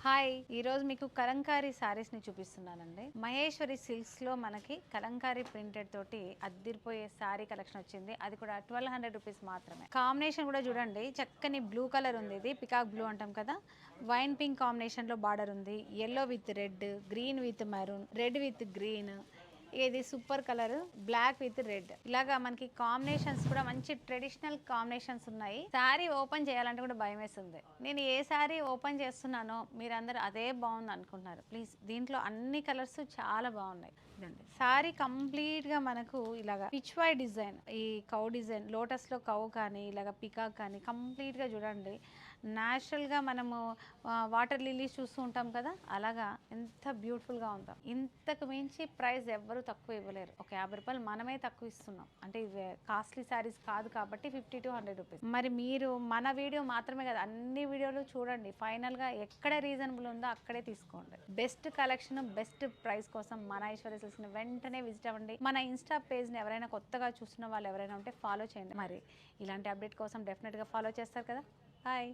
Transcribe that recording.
Hi, ఈరోజు మీకు కలంకారీ సారీస్ ని చూపిస్తున్నానండి. మహేశ్వరి సిల్క్స్ లో మనకి కలంకారీ ప్రింటెడ్ తోటి అద్దిరిపోయే సారీ కలెక్షన్ వచ్చింది. అది కూడా 1200 రూపీస్ మాత్రమే. కాంబినేషన్ కూడా చూడండి, చక్కని బ్లూ కలర్ ఉంది. ఇది పికాక్ బ్లూ అంటాం కదా, వైన్ పింక్ కాంబినేషన్ లో బార్డర్ ఉంది. Yellow with red, green with maroon, red with green, ఇది super colour, black with red. ఇలాగా మనకి కాంబినేషన్స్ కూడా మంచి ట్రెడిషనల్ కాంబినేషన్స్ ఉన్నాయి. శారీ ఓపెన్ చేయాలంటే కూడా భయం వేస్తుంది. నేను ఏ శారీ ఓపెన్ చేస్తున్నానో మీరందరూ అదే బాగుంది అనుకుంటున్నారు. ప్లీజ్, దీంట్లో అన్ని కలర్స్ చాలా బాగున్నాయి. ఇదండి శారీ కంప్లీట్ గా మనకు ఇలాగా పిచ్ వై డిజైన్, ఈ కౌ డిజైన్, లోటస్ లో కౌ కానీ ఇలాగ పికాక్ కానీ కంప్లీట్ గా చూడండి. న్యాచురల్ గా మనము వాటర్ లిలీస్ చూస్తూ ఉంటాం కదా, అలాగా ఎంత బ్యూటిఫుల్ గా ఉందో. ఇంతకు మించి ప్రైస్ ఎవ్వరు తక్కువ ఇవ్వలేరు. ఒక 50 రూపాయలు మనమే తక్కువ ఇస్తున్నాం. అంటే ఇవి కాస్ట్లీ శారీస్ కాదు కాబట్టి 50 to 100 రూపీస్. మరి మీరు మన వీడియో మాత్రమే కదా, అన్ని వీడియోలు చూడండి. ఫైనల్ గా ఎక్కడ రీజనబుల్ ఉందో అక్కడే తీసుకోండి. బెస్ట్ కలెక్షన్, బెస్ట్ ప్రైస్ కోసం మన ఐశ్వర్య సిల్క్స్ ని వెంటనే విజిట్ అవ్వండి. మన ఇన్స్టా పేజ్ ని ఎవరైనా కొత్తగా చూస్తున్న వాళ్ళు ఎవరైనా ఉంటే ఫాలో చేయండి. మరి ఇలాంటి అప్డేట్ కోసం డెఫినెట్ గా ఫాలో చేస్తారు కదా. బాయ్.